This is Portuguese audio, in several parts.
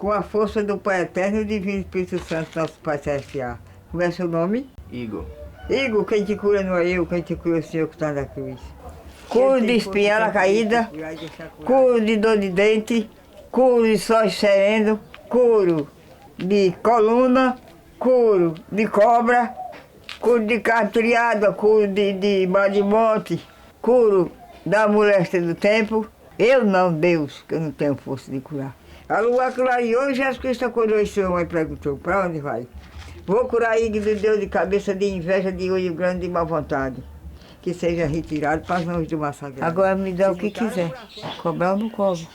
Com a força do Pai Eterno e do Divino Espírito Santo, nosso Pai Celestial. Como é seu nome? Igor. Igor, quem te cura não é eu, quem te cura é o Senhor que está na cruz. Curo de espinhela caída, curo de dor de dente, curo de sóis sereno, curo de coluna, curo de cobra, curo de carne triada, curo de mal de monte, curo da moléstia do tempo. Eu não, Deus, que eu não tenho força de curar. A lua clareou e Jesus Cristo acordou e seu mãe perguntou, para onde vai? Vou curar Igor do Deus de cabeça, de inveja, de olho grande, de má vontade. Que seja retirado para as mãos do massacre. Agora me dá o que quiser. Cobrar ou não cobro.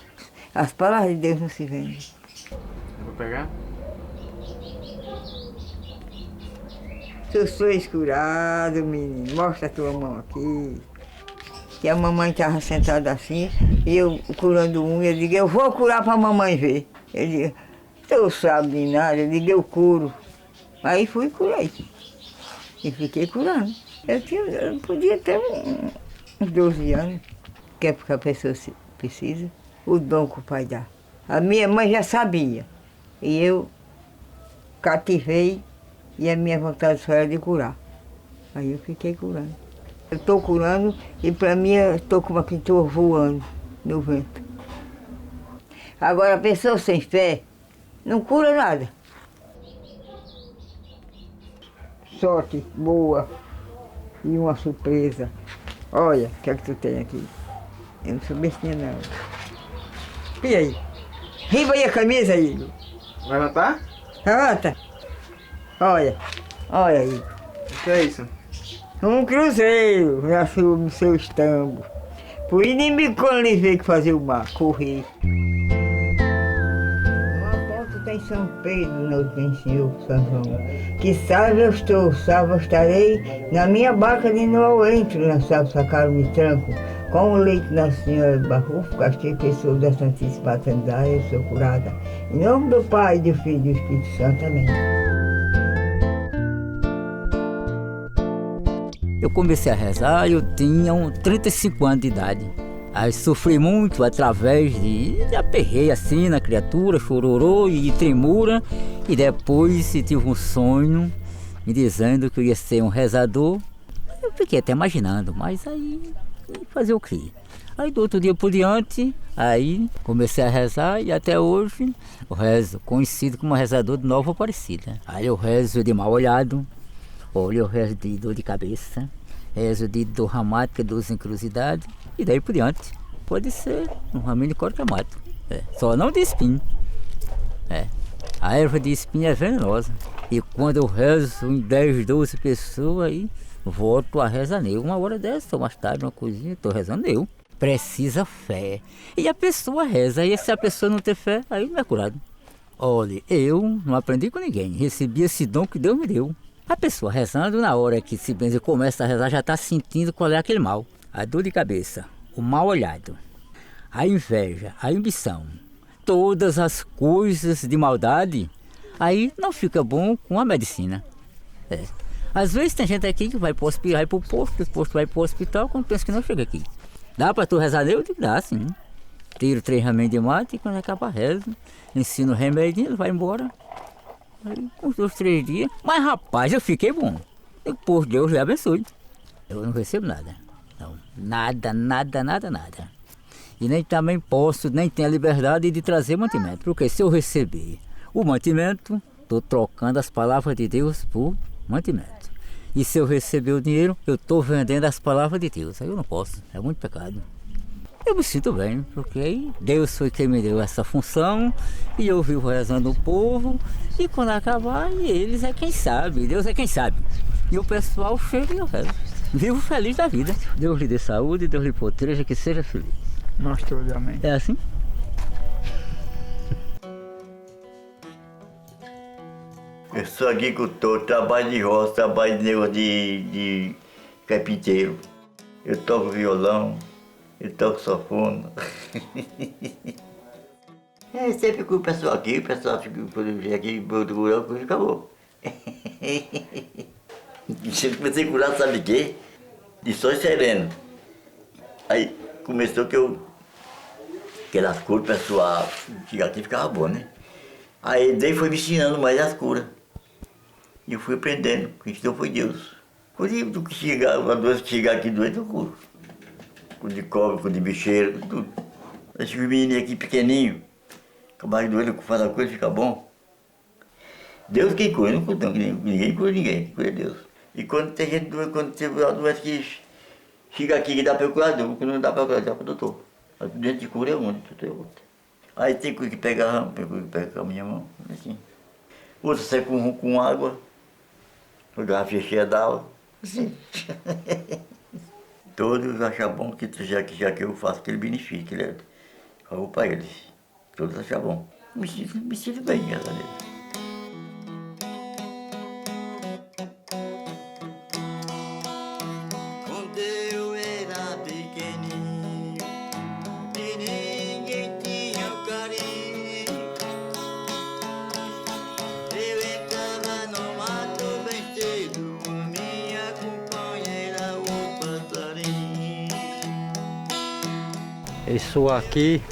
As palavras de Deus não se vendem. Vou pegar? Tu sois curado, menino. Mostra a tua mão aqui. Que a mamãe estava sentada assim, e eu curando unha, eu digo, eu vou curar para a mamãe ver. Ele disse, tu sabe de nada, eu digo, eu curo. Aí fui e curei. E fiquei curando. Eu podia ter uns 12 anos, que é porque a pessoa precisa, o dom que o pai dá. A minha mãe já sabia, e eu cativei, e a minha vontade só era de curar. Aí eu fiquei curando. Eu estou curando, e para mim eu estou como que estou voando no vento. Agora a pessoa sem fé não cura nada. Sorte boa. E uma surpresa. Olha, o que é que tu tem aqui? Eu não sou bestinha não. E aí? Riba aí a camisa, Igor. Vai levantar? Levanta. Olha, olha aí. O que é isso? Um cruzeiro nasceu no seu estambo. Por inimigo quando ele veio que fazer o mar, correr. Tem São Pedro, não tem Senhor São João. Que salve eu estou, salvo eu estarei. Na minha barca de novo eu entro, na salva sacaram me tranco. Com o leite da Senhora de Barrufo, castei pessoa da Santíssima Trindade, eu sou curada. Em nome do Pai, do Filho e do Espírito Santo, amém. Eu comecei a rezar, eu tinha 35 anos de idade. Aí sofri muito através de aperreio assim na criatura, chororô e tremura. E depois tive um sonho me dizendo que eu ia ser um rezador. Eu fiquei até imaginando, mas aí fazer o quê? Aí do outro dia por diante, aí comecei a rezar e até hoje eu rezo, conhecido como rezador de Nova Aparecida. Aí eu rezo de mal olhado, olha, eu rezo de dor de cabeça, rezo de dor reumática, dor de encruzilhada. E daí por diante, pode ser um raminho de qualquer mato. Só não de espinho. A erva de espinho é venenosa. E quando eu rezo em 10, 12 pessoas, aí volto a rezar nele. Uma hora dessa, mais tarde, uma coisinha, estou rezando eu. Precisa fé. E a pessoa reza, e se a pessoa não ter fé, aí não é curado. Olha, eu não aprendi com ninguém, recebi esse dom que Deus me deu. A pessoa rezando, na hora que se benze começa a rezar, já está sentindo qual é aquele mal. A dor de cabeça, o mal olhado, a inveja, a ambição, todas as coisas de maldade, aí não fica bom com a medicina. Às vezes tem gente aqui que vai para o hospital, vai para o posto vai para o hospital, quando pensa que não chega aqui. Dá para tu rezar? Eu digo, dá sim. Tiro 3 remédios de mate e quando acaba rezo, ensino o remédio, ele vai embora. Aí, uns 2, 3 dias, mas rapaz, eu fiquei bom. E por Deus lhe abençoe. Eu não recebo nada. Não, nada. E nem também posso, nem tenho a liberdade de trazer mantimento. Porque se eu receber o mantimento, estou trocando as palavras de Deus por mantimento. E se eu receber o dinheiro, eu estou vendendo as palavras de Deus. Aí eu não posso, é muito pecado. Eu me sinto bem, porque aí Deus foi quem me deu essa função e eu vivo rezando o povo e quando acabar, eles é quem sabe, Deus é quem sabe. E o pessoal chega e eu rezo. Vivo feliz da vida. Deus lhe dê saúde, Deus lhe proteja, que seja feliz. Nós todos, amém. É assim? Eu sou agricultor, trabalho de roça, trabalho de negócio de carpinteiro. Eu toco violão, eu toco sanfona. Sempre com o pessoal aqui, o pessoal fica aqui, curando, e acabou. Eu comecei a curar, sabe o quê? De sóis sereno. Aí começou que aquelas cores, o pessoal chegava aqui e ficava bom, né? Aí daí foi me ensinando mais as curas. E eu fui aprendendo, quem ensinou foi Deus. Quando que chegar, uma doença que chegar aqui doente, eu curo. Curo de cobra, curo de bicheira, tudo. Esse menino aqui pequenininho, acabar doendo, faz a coisa, fica bom. Deus quem cura, não cura, ninguém cura ninguém, quem cura é Deus. E quando tem gente doente, quando tem uma doença que chega aqui que dá para o curador, quando não dá para o curador, dá para o doutor. A doença de cura é uma, doutor é outra. Aí tem coisa que pega a rama, tem coisa que pega com a minha mão, assim. Outra sai com água, a garrafa cheia d'água, assim. Todos acham bom que já que eu faço aquele benefício, que ele falou para eles. Todos acham bom. Me sinto bem, graças a Deus. Quando eu era pequenininho e ninguém tinha o carinho, eu entrava no mato bem cedo com minha companheira, o passarinho. Isso aqui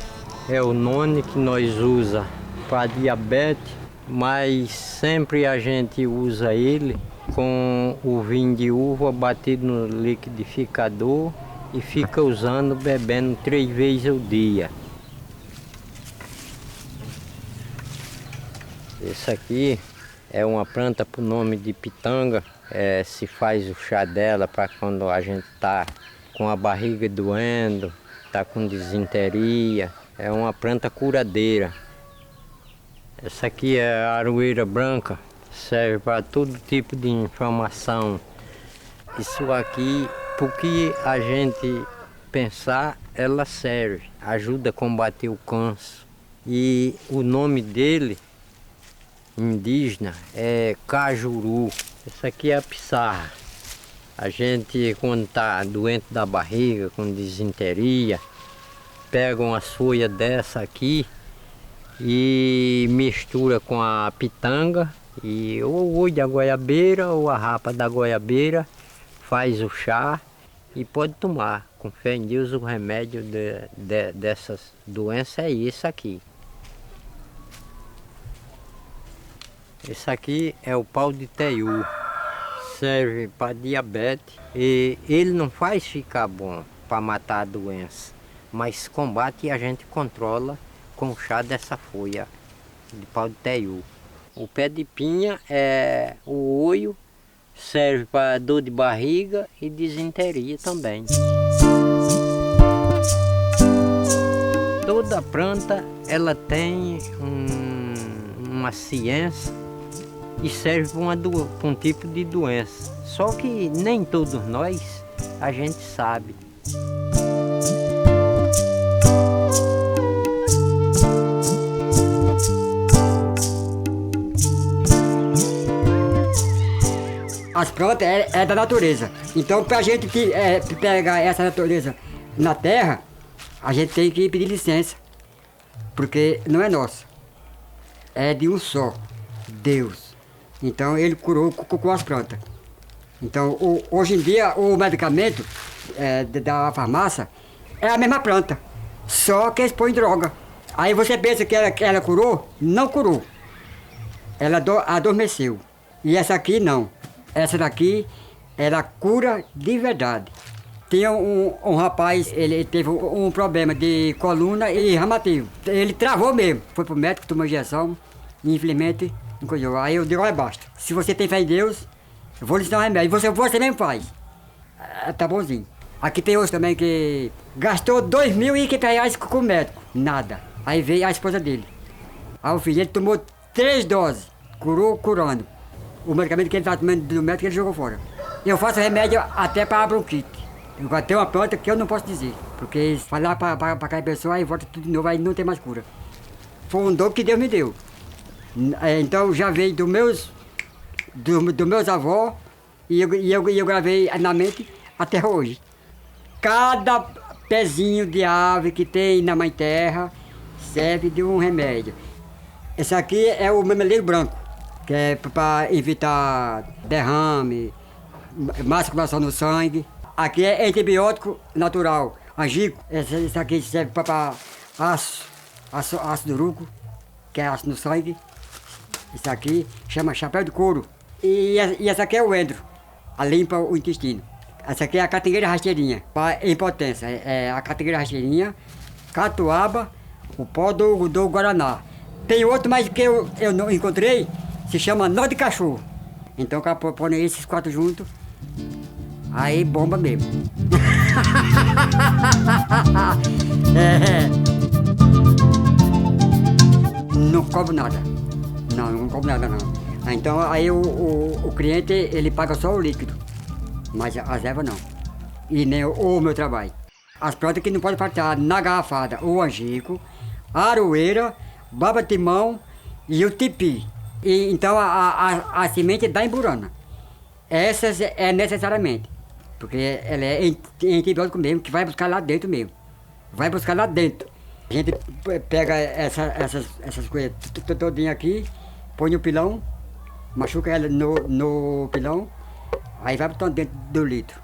é o noni que nós usa para diabetes, mas sempre a gente usa ele com o vinho de uva batido no liquidificador e fica usando, bebendo 3 vezes ao dia. Esse aqui é uma planta por nome de pitanga, se faz o chá dela para quando a gente está com a barriga doendo, está com disenteria. É uma planta curadeira. Essa aqui é a aroeira branca, serve para todo tipo de inflamação. Isso aqui, porque a gente pensar, ela serve, ajuda a combater o câncer. E o nome dele, indígena, é cajuru. Essa aqui é a pissarra. A gente, quando está doente da barriga, com disenteria, pega umas folhas dessa aqui e mistura com a pitanga e ou o olho da goiabeira ou a rapa da goiabeira, faz o chá e pode tomar. Com fé em Deus, o remédio dessas doenças é isso aqui. Esse aqui é o pau de teiu, serve para diabetes e ele não faz ficar bom para matar a doença, mas combate e a gente controla com o chá dessa folha de pau de teiu. O pé de pinha é o olho, serve para dor de barriga e disenteria também. Toda planta ela tem uma ciência e serve para um tipo de doença. Só que nem todos nós a gente sabe. As plantas é da natureza. Então, para a gente pegar essa natureza na terra, a gente tem que pedir licença. Porque não é nossa. É de um só, Deus. Então, ele curou com as plantas. Então, hoje em dia, o medicamento da farmácia é a mesma planta. Só que eles põem droga. Aí você pensa que ela curou? Não curou. Ela adormeceu. E essa aqui não. Essa daqui, ela cura de verdade. Tinha um rapaz, ele teve um problema de coluna e reumatismo. Ele travou mesmo. Foi pro médico, tomou injeção e infelizmente não cuidou. Aí eu digo, olha, basta. Se você tem fé em Deus, eu vou lhe dar um remédio. Você mesmo faz. Tá bonzinho. Aqui tem outro também que gastou R$2.500 com o médico. Nada. Aí veio a esposa dele. Aí o filho, ele tomou 3 doses. Curando. O medicamento que ele estava tomando do médico, ele jogou fora. Eu faço remédio até para a bronquite. Eu tenho uma planta que eu não posso dizer. Porque falar para cada pessoa, aí volta tudo de novo, aí não tem mais cura. Foi um dom que Deus me deu. Então já veio dos meus avós e eu gravei na mente até hoje. Cada pezinho de árvore que tem na mãe terra serve de um remédio. Esse aqui é o memeleiro branco, que é para evitar derrame, má circulação no sangue. Aqui é antibiótico natural, angico. Esse aqui serve para ácido úrico, que é ácido no sangue. Isso aqui chama chapéu de couro. E essa aqui é o endro, a limpa o intestino. Essa aqui é a catingueira rasteirinha, para impotência. É a catingueira rasteirinha, catuaba, o pó do guaraná. Tem outro, mas que eu não encontrei, se chama nó de cachorro. Então, põe esses 4 juntos, aí bomba mesmo. Não cobro nada. Não cobro nada não. Então aí o cliente ele paga só o líquido, mas as ervas não. E nem o meu trabalho. As plantas que não podem faltar na garrafada, o angico, a aroeira, baba-timão e o tipi. E, então a semente da emburana. Essas é necessariamente, porque ela é antibiótico mesmo, que vai buscar lá dentro mesmo. Vai buscar lá dentro. A gente pega essas coisas todinha aqui, põe no pilão, machuca ela no pilão, aí vai botando dentro do litro.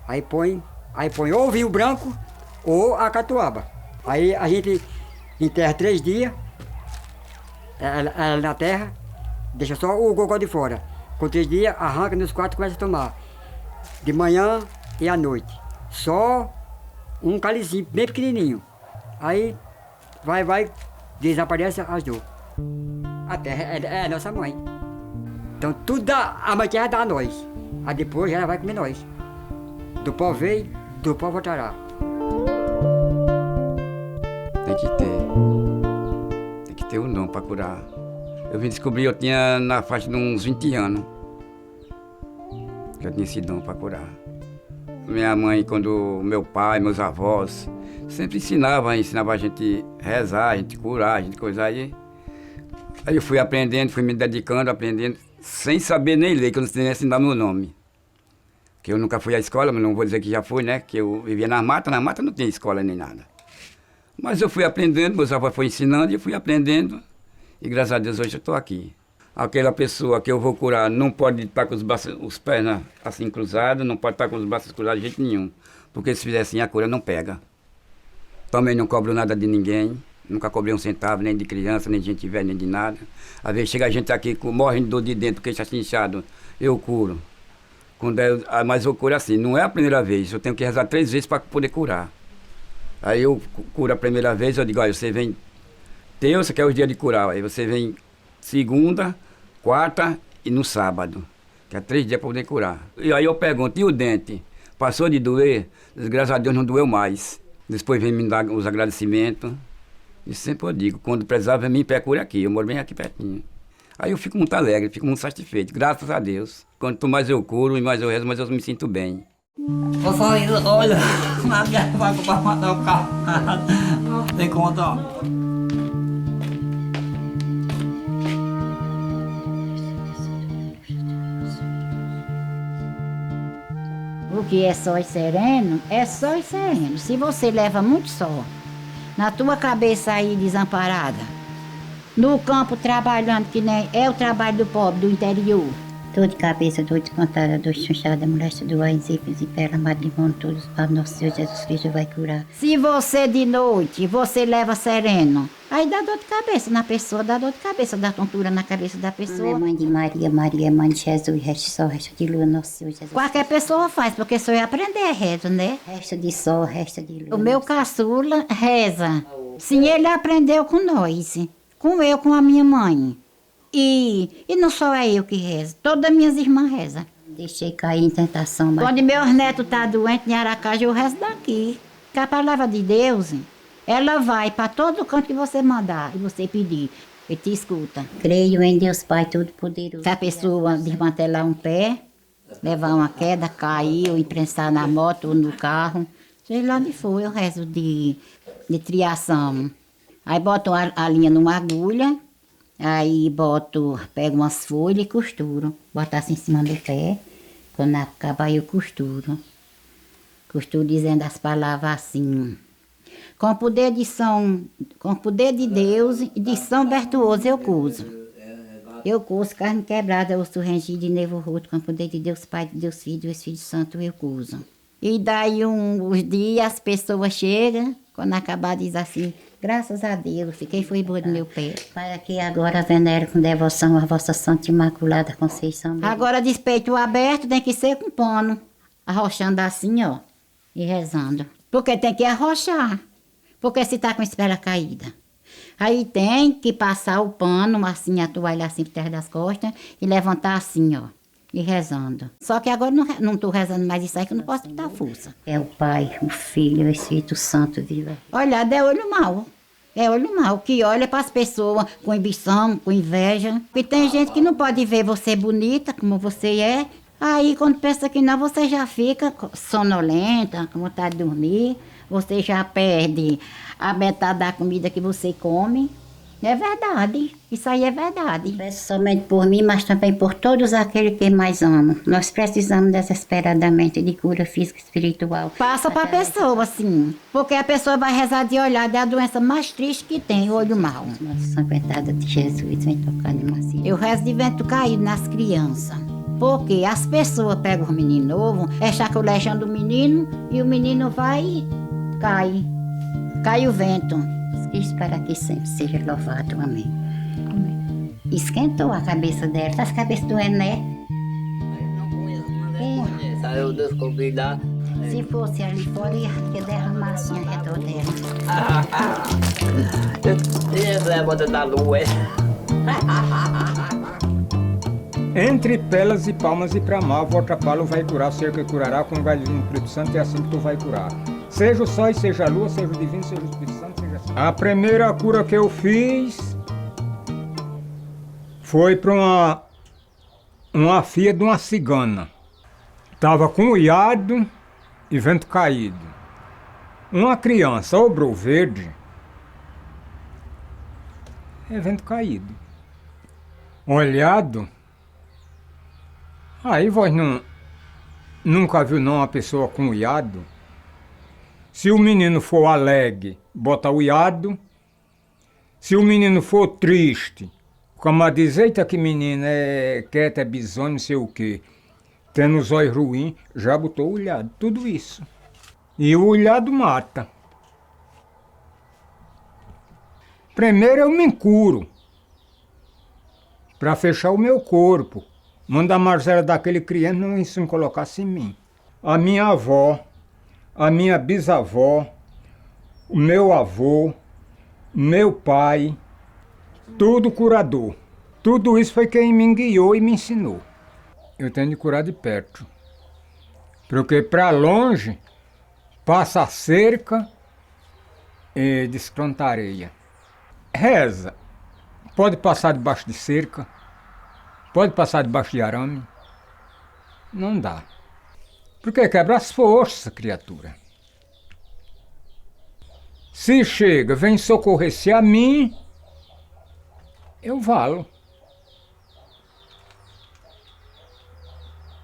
Aí põe ou o vinho branco ou a catuaba. Aí a gente enterra 3 dias, ela na terra, deixa só o gogó de fora. Com 3 dias, arranca nos 4 e começa a tomar. De manhã e à noite. Só um cálicezinho bem pequenininho. Aí vai, desaparece as dores. A terra é nossa mãe. Então tudo a mãe terra dá a nós. Aí depois ela vai comer nós. Do pó veio, do pó voltará. Tem que ter um dom para curar. Eu vim descobrir, eu tinha na faixa de uns 20 anos. Que eu tinha esse dom para curar. Minha mãe, meu pai, meus avós, sempre ensinava a gente rezar, a gente curar, a gente coisar. Aí eu fui aprendendo, fui me dedicando, aprendendo, sem saber nem ler, que eu não sei nem ensinar meu nome. Que eu nunca fui à escola, mas não vou dizer que já fui, né? Que eu vivia na mata não tinha escola nem nada. Mas eu fui aprendendo, meus avós foram ensinando e eu fui aprendendo. E graças a Deus hoje eu estou aqui. Aquela pessoa que eu vou curar não pode estar com os pés assim cruzados, não pode estar com os braços cruzados de jeito nenhum. Porque se fizer assim a cura não pega. Também não cobro nada de ninguém. Nunca cobrei um centavo, nem de criança, nem de gente velha, nem de nada. Às vezes chega a gente aqui morrendo de dor de dentro, queixo assim inchado, eu curo. Mas eu curo assim, não é a primeira vez, eu tenho que rezar 3 vezes para poder curar. Aí eu curo a primeira vez, eu digo, olha, você vem terça, que é o dia de curar, aí você vem segunda, quarta e no sábado, que é 3 dias para poder curar. E aí eu pergunto, e o dente? Passou de doer? Graças a Deus não doeu mais. Depois vem me dar os agradecimentos. E sempre eu digo, quando precisar, vem me procure aqui, eu moro bem aqui pertinho. Aí eu fico muito alegre, fico muito satisfeito, graças a Deus. Quanto mais eu curo e mais eu rezo, mais eu me sinto bem. Olha, a minha vai para matar o carro. Tem conta, ó. O que é só e sereno, é só e sereno. Se você leva muito sol na tua cabeça aí desamparada, no campo trabalhando, que nem é o trabalho do pobre do interior. Dor de cabeça, dor descontada, dor chanchada, moléstia do ar, enzípios e pela madrimônio, todos para nosso Senhor Jesus Cristo vai curar. Se você de noite, você leva sereno, aí dá dor de cabeça na pessoa, dá dor de cabeça, dá tontura na cabeça da pessoa. Mãe de Maria, Maria é mãe de Jesus, resto de sol, resto de lua, nosso Senhor Jesus. Qualquer pessoa faz, porque só ia aprender rezo, né? Resto de sol, resto de lua. O meu caçula reza. Sim, ele aprendeu com nós, com a minha mãe. E não só é eu que rezo, todas as minhas irmãs rezam. Deixei cair em tentação. Mas... Quando meus netos estão doentes em Aracaju, eu rezo daqui. Porque a palavra de Deus, ela vai para todo canto que você mandar e você pedir. Ele te escuta. Creio em Deus Pai Todo-Poderoso. Se a pessoa desmantelar um pé, levar uma queda, cair, ou imprensar na moto ou no carro, sei lá onde for, eu rezo de triação. Aí boto a linha numa agulha, aí pego umas folhas e costuro. Boto assim em cima do pé, quando acabar eu costuro. Costuro dizendo as palavras assim. Com o poder de Deus e de São Bertuoso eu cuso. Eu cuso carne quebrada, osso rengido e nervo roto. Com o poder de Deus Pai, de Deus Filho, Deus Espírito Santo eu cuso. E daí uns dias as pessoas chegam, quando acabar diz assim, Graças a Deus, fiquei foi boa do meu pé. Para que agora venero com devoção a vossa Santa Imaculada Conceição. Agora, despeito aberto tem que ser com pano. Arrochando assim, ó, e rezando. Porque tem que arrochar. Porque se tá com espera caída. Aí tem que passar o pano, assim, a toalha assim por trás das costas e levantar assim, ó, e rezando. Só que agora não tô rezando mais isso aí, que eu não posso dar força. É o Pai, o Filho e o Espírito Santo, viva. Olhar é olho mau. É olho mau, que olha para as pessoas com ambição, com inveja. E tem gente que não pode ver você bonita, como você é. Aí, quando pensa que não, você já fica sonolenta, com vontade de dormir. Você já perde a metade da comida que você come. É verdade, isso aí é verdade. Peço somente por mim, mas também por todos aqueles que mais amam. Nós precisamos desesperadamente de cura física e espiritual. Passa para a pessoa, sim. Porque a pessoa vai rezar de olhar, é a doença mais triste que tem, o olho mau. Nossa Sanguentada de Jesus, vem tocar de macio. Eu rezo de vento caído nas crianças. Porque as pessoas pegam o menino novo, é chaculejando o menino e o menino vai e cai. Cai o vento. Isso para que sempre seja louvado, amém. Esquentou a cabeça dela, tá as cabeças doendo, né? Eu descobri lá. Se fosse ali fora, ia derramar assim ao redor dela. Levanta da lua, é? Entre Pelas e Palmas e Pramar, volta palo vai curar, seja que curará, como vai vir no Espírito Santo, é assim que tu vai curar. Seja o sol e seja a lua, seja o divino, seja o Espírito Santo, seja assim. A primeira cura que eu fiz foi para uma filha de uma cigana. Tava com uiado e vento caído. Uma criança, obrou verde, é vento caído. Olhado, aí vós nunca viu não uma pessoa com uiado? Se o menino for alegre, bota uiado. Se o menino for triste, como a diz, eita que menino é quieta, é bisonho, não sei o quê, tendo os olhos ruins, já botou uiado, tudo isso. E o uiado mata. Primeiro eu me curo, para fechar o meu corpo. Manda a Marcela daquele criança não isso não colocasse em mim. A minha avó, a minha bisavó, o meu avô, meu pai, tudo curador. Tudo isso foi quem me guiou e me ensinou. Eu tenho de curar de perto. Porque para longe passa a cerca e desplanta areia. Reza. Pode passar debaixo de cerca, pode passar debaixo de arame. Não dá. Porque quebra as forças, criatura. Se chega, vem socorrer-se a mim, eu valo.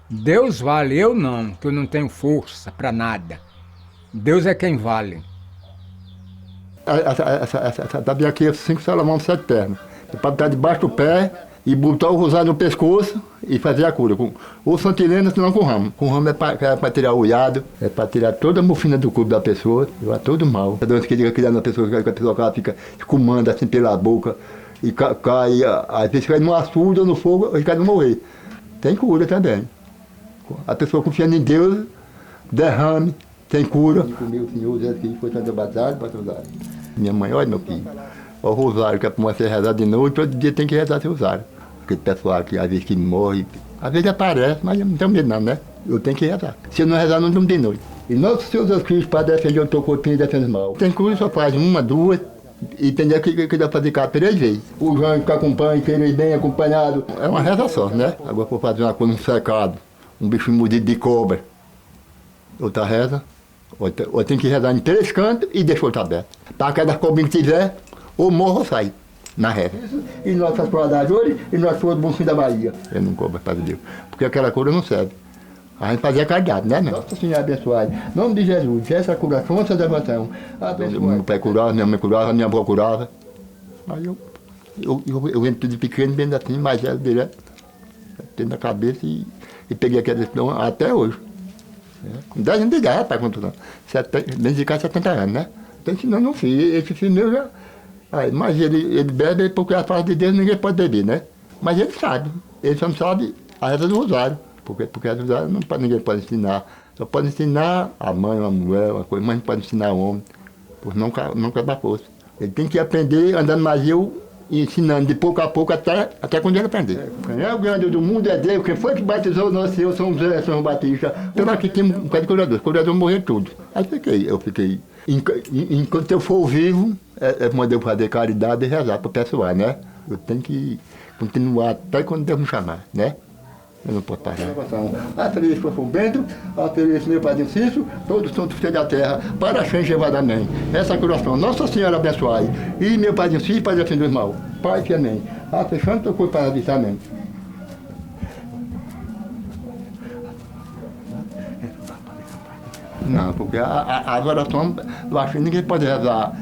Deus vale, eu não, que eu não tenho força para nada. Deus é quem vale. Essa tabela aqui é 5 Salomão de 7 pernas. É para estar debaixo do pé e botar o rosário no pescoço e fazer a cura. Ou santilena, senão com ramo. Com ramo é para tirar o uiado, é para tirar toda a mofina do corpo da pessoa, levar todo mal. A doença que diga que dá na pessoa, que a pessoa fica escumando assim pela boca e cai, às vezes cai no açude ou no fogo e cai no morrer. Tem cura também. A pessoa confiando em Deus, derrame, tem cura. Meu Senhor, Jesus Cristo, foi tanto batizado, batizado. Minha mãe, olha meu filho, o rosário que é para você rezar de noite, todo dia tem que rezar seu rosário. Aquele pessoal que às vezes que morre, às vezes aparece, mas eu não tenho medo não, né? Eu tenho que rezar. Se eu não rezar, não durmo de noite. E nosso Senhor Jesus Cristo, para defender o teu corpinho e defender o mal. Tem cura, só faz uma, duas, e tem dia que dá para fazer cada 3 vezes. O João que acompanha, querer ir bem acompanhado, é uma reza só, né? Agora for fazer uma coisa, um secado, um bicho mordido de cobra, outra reza, ou tem que rezar em 3 cantos e deixa outra aberta. Para cada cobrinha que tiver, ou morre ou sai, na reza. E nossas provadas hoje, e nós fomos do Bom Fim da Bahia. Eu não cobro, Padre Deus, porque aquela cura não serve. A gente fazia cardápio, né, não? Nossa Senhora abençoada, em nome de Jesus, essa cura, força da salvação. Meu pai curava, minha mãe curava, minha avó curava. Aí eu entro de pequeno, bem assim, mais velho direto, tendo na cabeça e peguei aquela decisão até hoje. Com 10 anos de idade, rapaz, quanto não? Bem de cá, 70 anos, né? Estou ensinando um filho. Esse filho meu já... Aí, mas ele bebe porque a palavra de Deus ninguém pode beber, né? Mas ele sabe. Ele só não sabe a reza do rosário. Porque a rosário ninguém pode ensinar. Só pode ensinar a mãe, uma mulher, uma coisa, mas não pode ensinar o homem. Por não quebrar força. Ele tem que aprender andando mais eu, ensinando de pouco a pouco até quando ele aprender. Quem é o grande do mundo é Deus. Quem foi que batizou o nosso Senhor São José, São Batista? Eu aqui tinha um pé de curador. O curador morreu tudo. Aí eu fiquei. Enquanto eu for vivo, mandei fazer caridade e rezar para o pessoal, né? Eu tenho que continuar até quando Deus me chamar, né? Eu não posso parar. A feliz São Bento, a feliz meu Padre Cício, todos os santos filhos da terra, para sempre levadamente. Essa coração, Nossa Senhora abençoai. E meu Padre Cício, Padre Assim dos Mal. Pai que amém. A fechando teu corpo para a amém. Não, porque a oração, eu acho que ninguém pode rezar,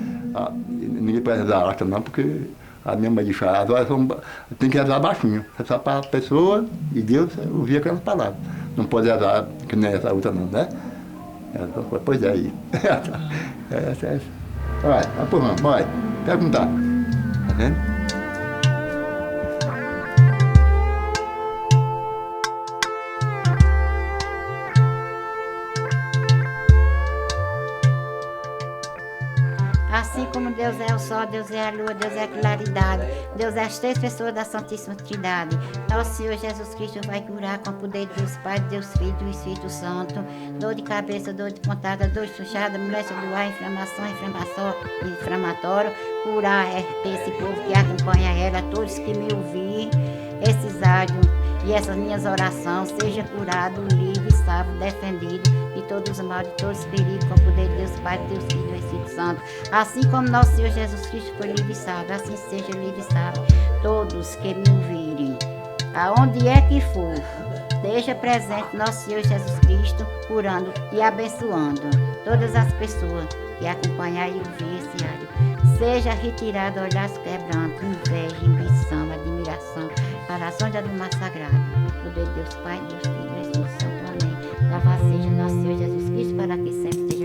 alta não, porque a minha mãe disse, a oração tem que rezar baixinho, é só para a pessoa e Deus ouvir aquelas palavras. Não pode rezar que nem essa outra não, né? Pois é aí. Essa. Olha, vamos, vai, perguntar. Tá vendo? Assim como Deus é o sol, Deus é a lua, Deus é a claridade, Deus é as três pessoas da Santíssima Trindade. Nosso Senhor Jesus Cristo vai curar com o poder de Deus Pai, Deus Filho e Espírito Santo. Dor de cabeça, dor de pontada, dor de chuchada, moléstia do ar, inflamatório, curar esse povo que acompanha ela, todos que me ouvir, esses áudios e essas minhas orações, seja curado, livre, salvo, defendido de todos os males, de todos os perigos, com o poder de Deus Pai, Deus Filho e Espírito Santo. Assim como nosso Senhor Jesus Cristo foi livre e salvo, assim seja livre e salvo todos que me ouvirem. Aonde é que for, esteja presente nosso Senhor Jesus Cristo, curando e abençoando todas as pessoas que acompanhar e ouvir esse áudio. Seja retirado olhares quebrantos, inveja, ambição, admiração, para a sonda do mar sagrado. Poder de Deus Pai, Deus Filho e Espírito Santo. Amém. Louvado seja nosso Senhor Jesus Cristo, para que sempre esteja